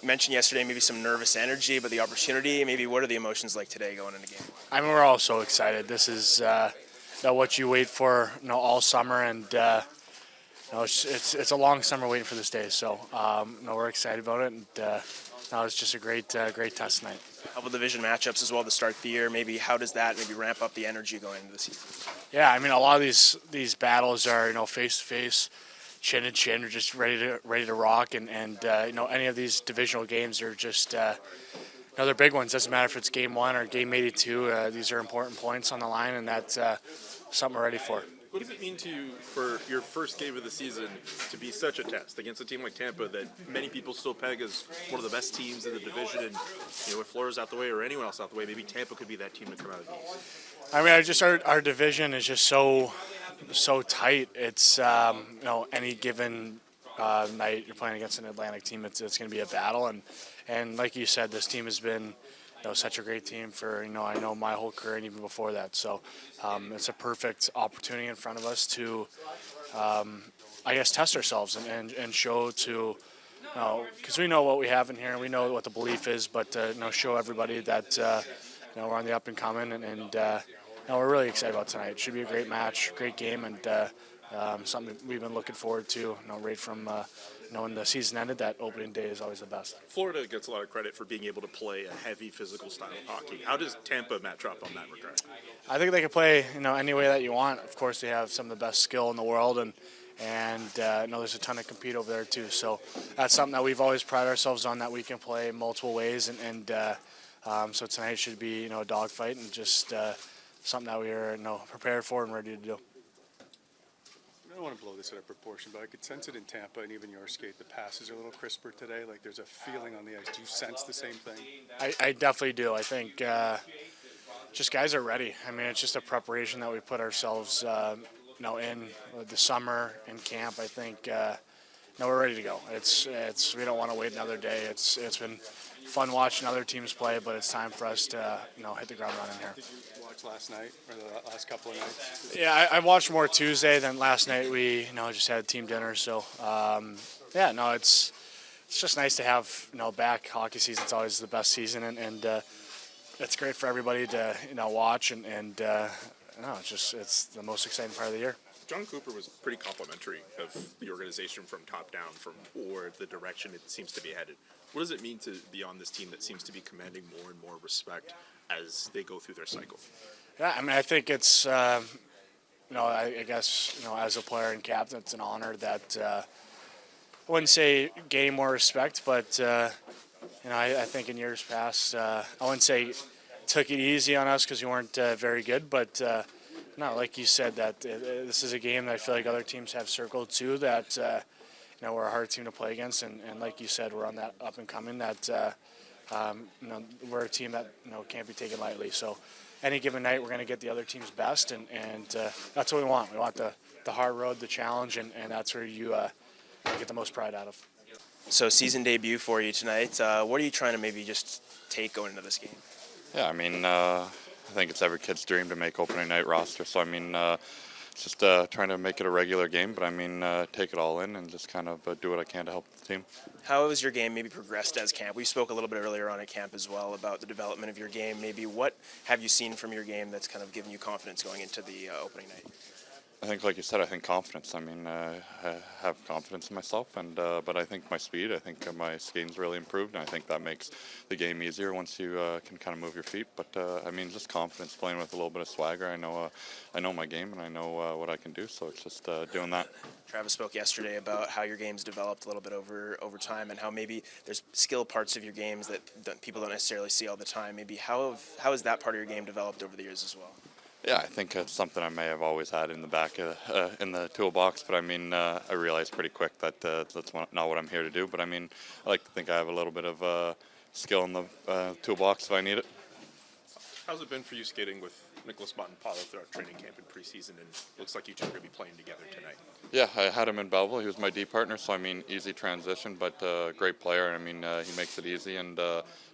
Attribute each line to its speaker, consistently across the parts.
Speaker 1: You mentioned yesterday maybe some nervous energy, but the opportunity, maybe what are the emotions like today going into game?
Speaker 2: I mean, we're all so excited. This is what you wait for all summer, and it's a long summer waiting for this day. So we're excited about it, and it's just a great test tonight.
Speaker 1: Couple division matchups as well to start the year. Maybe how does that maybe ramp up the energy going into the season?
Speaker 2: Yeah, I mean, a lot of these battles are face to face, chin to chin, are just ready to rock, and any of these divisional games are just they're big ones. Doesn't matter if it's game 1 or game 82. These are important points on the line, and that's something we're ready for.
Speaker 3: What does it mean to you for your first game of the season to be such a test against a team like Tampa that many people still peg as one of the best teams in the division? And if Florida's out the way or anyone else out the way, maybe Tampa could be that team to come out of the East.
Speaker 2: I mean, our division is just so tight. It's any given night you're playing against an Atlantic team, it's going to be a battle. And like you said, this team has been such a great team for I know my whole career and even before that. So it's a perfect opportunity in front of us to test ourselves and show to because we know what we have in here and we know what the belief is, but show everybody that we're on the up and coming and we're really excited about tonight. It should be a great match, great game, and something we've been looking forward to. Right from when the season ended, that opening day is always the best.
Speaker 3: Florida gets a lot of credit for being able to play a heavy physical style of hockey. How does Tampa match up on that regard?
Speaker 2: I think they can play any way that you want. Of course, they have some of the best skill in the world, and there's a ton of compete over there too. So that's something that we've always prided ourselves on, that we can play multiple ways, and so tonight should be a dogfight and just something that we are prepared for and ready to do.
Speaker 4: I don't want to blow this out of proportion, but I could sense it in Tampa and even your skate. The passes are a little crisper today. Like there's a feeling on the ice. Do you sense the same thing?
Speaker 2: I definitely do. I think just guys are ready. I mean, it's just a preparation that we put ourselves in the summer in camp. I think we're ready to go. It's we don't want to wait another day. It's been fun watching other teams play, but it's time for us to hit the ground running here.
Speaker 4: Did you watch last night or the last couple of nights?
Speaker 2: Yeah, I watched more Tuesday than last night. We just had a team dinner, so it's just nice to have back. Hockey season's always the best season, and it's great for everybody to watch and it's the most exciting part of the year.
Speaker 3: John Cooper was pretty complimentary of the organization from top down, or the direction it seems to be headed. What does it mean to be on this team that seems to be commanding more and more respect as they go through their cycle?
Speaker 2: Yeah, I mean, I think it's, I guess, as a player and captain, it's an honor that I wouldn't say gain more respect, but, I think in years past, I wouldn't say took it easy on us because we weren't very good, but like you said, that this is a game that I feel like other teams have circled too, that we're a hard team to play against, and like you said, we're on that up and coming. That we're a team that can't be taken lightly. So any given night, we're going to get the other team's best, and that's what we want. We want the hard road, the challenge, and that's where you get the most pride out of.
Speaker 1: So season debut for you tonight. What are you trying to maybe just take going into this game?
Speaker 5: Yeah, I mean, I think it's every kid's dream to make opening night roster. So, I mean, just trying to make it a regular game, but, I mean, take it all in and just kind of do what I can to help the team.
Speaker 1: How has your game maybe progressed as camp? We spoke a little bit earlier on at camp as well about the development of your game. Maybe what have you seen from your game that's kind of given you confidence going into the opening night?
Speaker 5: I think, like you said, I think confidence. I mean, I have confidence in myself, but I think my speed, I think my skating's really improved, and I think that makes the game easier once you can kind of move your feet. But I mean, just confidence, playing with a little bit of swagger. I know my game, and I know what I can do. So it's just doing that.
Speaker 1: Travis spoke yesterday about how your game's developed a little bit over time, and how maybe there's skill parts of your games that people don't necessarily see all the time. Maybe how has that part of your game developed over the years as well?
Speaker 5: Yeah, I think it's something I may have always had in the back in the toolbox, but I mean, I realized pretty quick that that's not what I'm here to do. But I mean, I like to think I have a little bit of skill in the toolbox if I need it.
Speaker 3: How's it been for you skating with Nicholas Montempalo throughout training camp and preseason, and looks like you two are going to be playing together tonight?
Speaker 5: Yeah, I had him in Belleville. He was my D partner, so I mean, easy transition, but great player. I mean, he makes it easy, and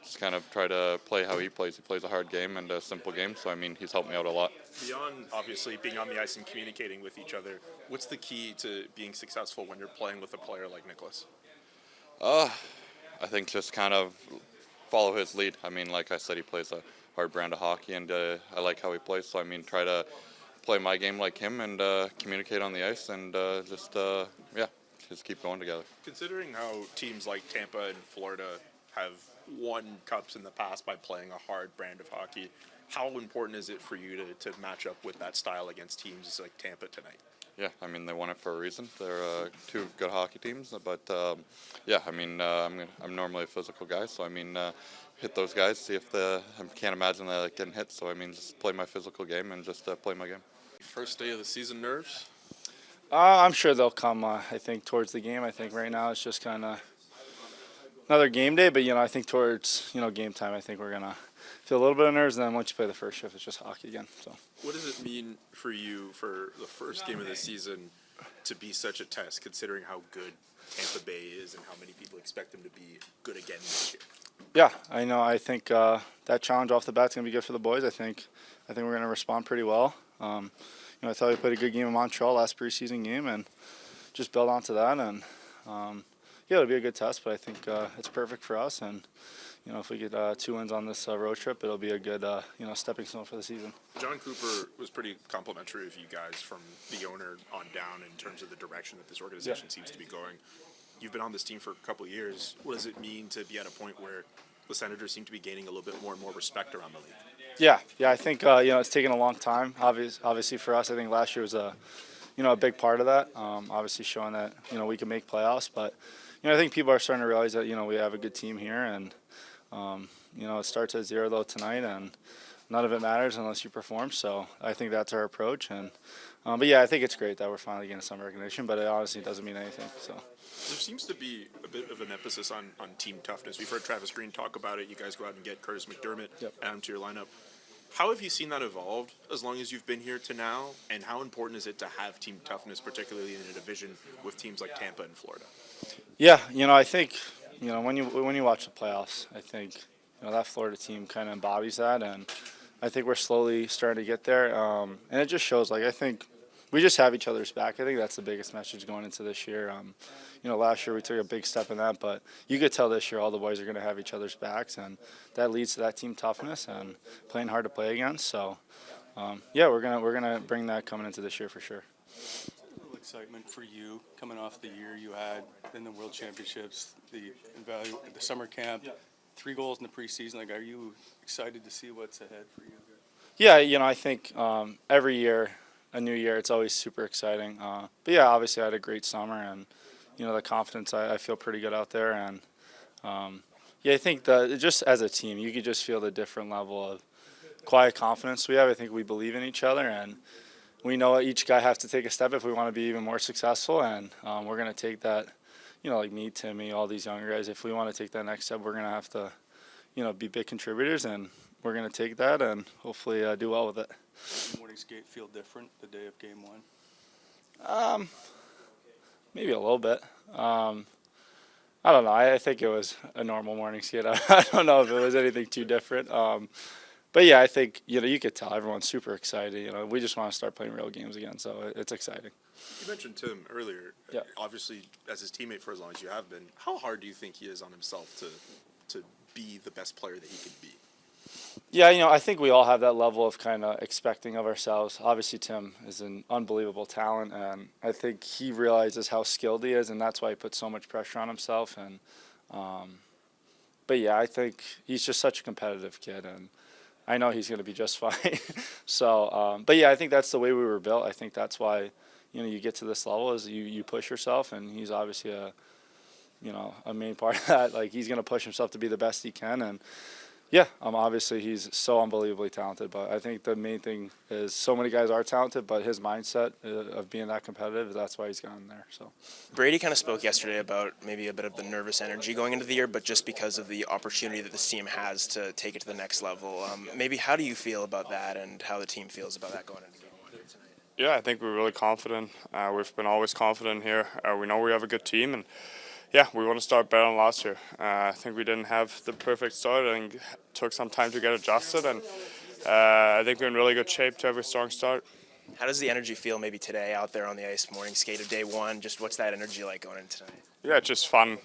Speaker 5: just kind of try to play how he plays. He plays a hard game and a simple game, so I mean, he's helped me out a lot.
Speaker 3: Beyond, obviously, being on the ice and communicating with each other, what's the key to being successful when you're playing with a player like Nicholas?
Speaker 5: I think just kind of follow his lead. I mean, like I said, he plays a hard brand of hockey, and I like how he plays. So I mean, try to play my game like him and communicate on the ice, and just keep going together.
Speaker 3: Considering how teams like Tampa and Florida have won cups in the past by playing a hard brand of hockey, how important is it for you to match up with that style against teams like Tampa tonight?
Speaker 5: Yeah, I mean, they won it for a reason. They're two good hockey teams, but I mean, I'm normally a physical guy, so I mean, hit those guys, see if I can't imagine that getting hit, so I mean, just play my physical game and just play my game.
Speaker 3: First day of the season, nerves?
Speaker 2: I'm sure they'll come, I think, towards the game. I think right now it's just kind of another game day, but, I think towards, game time, I think we're going to feel a little bit of nerves, and then once you play the first shift, it's just hockey again. So,
Speaker 3: what does it mean for you for the first game of the season to be such a test, considering how good Tampa Bay is and how many people expect them to be good again this year?
Speaker 2: Yeah, I know. I think that challenge off the bat is going to be good for the boys. I think we're going to respond pretty well. I thought we played a good game in Montreal last preseason game, and just build onto that. And it'll be a good test, but I think it's perfect for us. And if we get 2 wins on this road trip, it'll be a good stepping stone for the season.
Speaker 3: John Cooper was pretty complimentary of you guys from the owner on down in terms of the direction that this organization seems to be going. You've been on this team for a couple of years. What does it mean to be at a point where the Senators seem to be gaining a little bit more and more respect around the league?
Speaker 2: Yeah, I think it's taken a long time. Obviously for us, I think last year was a big part of that. Obviously showing that we can make playoffs, but I think people are starting to realize that we have a good team here, and it starts at 0 though tonight, and none of it matters unless you perform. So I think that's our approach, and I think it's great that we're finally getting some recognition, but it honestly doesn't mean anything. So
Speaker 3: there seems to be a bit of an emphasis on team toughness. We've heard Travis Green talk about it. You guys go out and get Curtis McDermott, add him to your lineup. How have you seen that evolved as long as you've been here to now, and how important is it to have team toughness, particularly in a division with teams like Tampa and Florida?
Speaker 2: Yeah, I think when you watch the playoffs, I think that Florida team kind of embodies that, and I think we're slowly starting to get there. And it just shows, I think we just have each other's back. I think that's the biggest message going into this year. Last year we took a big step in that, but you could tell this year all the boys are going to have each other's backs, and that leads to that team toughness and playing hard to play against. So, we're gonna bring that coming into this year for sure.
Speaker 4: A little excitement for you coming off the year you had in the World Championships, the summer camp, 3 goals in the preseason. Are you excited to see what's ahead for you?
Speaker 2: Yeah, I think every year, a new year, it's always super exciting. But obviously I had a great summer, and the confidence, I feel pretty good out there. And I think just as a team, you could just feel the different level of quiet confidence we have. I think we believe in each other, and we know each guy has to take a step if we want to be even more successful. And we're going to take that, like me, Timmy, all these younger guys. If we want to take that next step, we're going to have to, be big contributors, and we're going to take that and hopefully do well with it.
Speaker 4: Did the morning skate feel different the day of Game 1?
Speaker 2: Maybe a little bit. I don't know. I think it was a normal morning skate. I don't know if it was anything too different. But I think you could tell everyone's super excited. We just want to start playing real games again, so it's exciting.
Speaker 3: You mentioned Tim earlier.
Speaker 2: Yeah.
Speaker 3: Obviously, as his teammate for as long as you have been, how hard do you think he is on himself to be the best player that he could be?
Speaker 2: Yeah, I think we all have that level of kind of expecting of ourselves. Obviously, Tim is an unbelievable talent, and I think he realizes how skilled he is, and that's why he puts so much pressure on himself. And I think he's just such a competitive kid, and I know he's going to be just fine. So, I think that's the way we were built. I think that's why, you get to this level is you push yourself, and he's obviously a main part of that. He's going to push himself to be the best he can, and obviously he's so unbelievably talented, but I think the main thing is so many guys are talented, but his mindset of being that competitive, that's why he's gotten there. So
Speaker 1: Brady kind of spoke yesterday about maybe a bit of the nervous energy going into the year, but just because of the opportunity that this team has to take it to the next level. Maybe how do you feel about that, and how the team feels about that going into Game 1 tonight?
Speaker 6: Yeah, I think we're really confident. We've been always confident here. We know we have a good team, and we want to start better than last year. I think we didn't have the perfect start, and took some time to get adjusted. And I think we're in really good shape to have a strong start.
Speaker 1: How does the energy feel maybe today out there on the ice, morning skate of day one? Just what's that energy like going in tonight?
Speaker 6: Yeah, it's just fun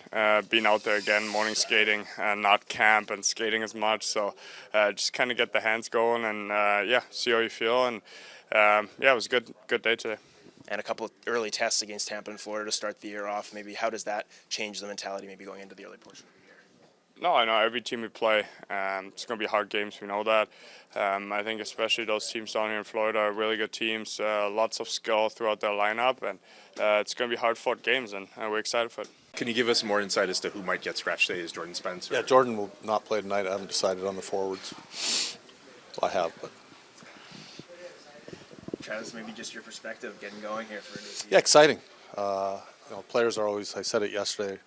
Speaker 6: being out there again, morning skating, and not camp and skating as much. So just kind of get the hands going and yeah, see how you feel. And yeah, it was a good day today.
Speaker 1: And a couple of early tests against Tampa and Florida to start the year off. Maybe how does that change the mentality maybe going into the early portion of the year?
Speaker 6: No, I know every team we play, it's going to be hard games. We know that. I think especially those teams down here in Florida are really good teams. Lots of skill throughout their lineup, and it's going to be hard-fought games, and we're excited for it.
Speaker 3: Can you give us more insight as to who might get scratched today? Is Jordan Spence?
Speaker 7: Yeah, Jordan will not play tonight. I haven't decided on the forwards. Well, I have, but
Speaker 1: Travis, maybe just your perspective getting going here for a new season.
Speaker 7: yeah, exciting. Players are always, I said it yesterday,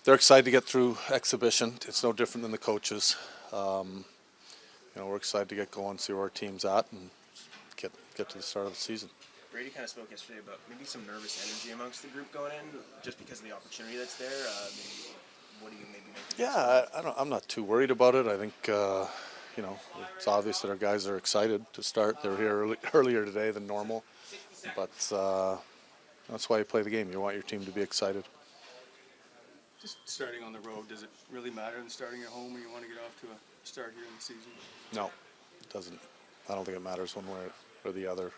Speaker 7: they're excited to get through exhibition. It's no different than the coaches. We're excited to get going, see where our team's at, and get to the start of the season.
Speaker 1: Brady kind of spoke yesterday about maybe some nervous energy amongst the group going in, just because of the opportunity that's there. Maybe, what do you maybe make?
Speaker 7: Yeah, I'm not too worried about it. I think it's obvious that our guys are excited to start. They're here earlier today than normal, but that's why you play the game. You want your team to be excited.
Speaker 4: Just starting on the road, does it really matter than starting at home when you want to get off to a start here in the season?
Speaker 7: No, it doesn't. I don't think it matters one way or the other.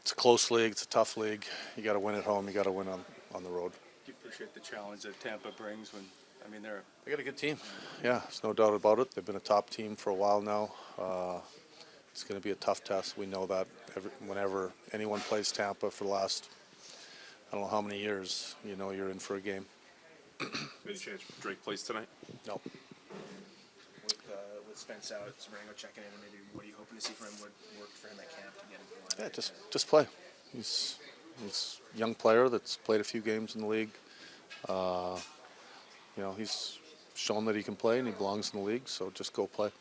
Speaker 7: It's a close league. It's a tough league. You got to win at home. You got to win on the road.
Speaker 4: Do you appreciate the challenge that Tampa brings when,
Speaker 7: They got a good team. Yeah, there's no doubt about it. They've been a top team for a while now. It's going to be a tough test. We know that whenever anyone plays Tampa for the last, I don't know how many years, you're in for a game.
Speaker 3: Any chance Drake plays tonight?
Speaker 7: No.
Speaker 1: With Spence out, Sebrango checking in, and maybe what are you hoping to see from him? What worked for him at camp to get into the lineup?
Speaker 7: Yeah, just play. He's a young player that's played a few games in the league. He's shown that he can play and he belongs in the league, so just go play.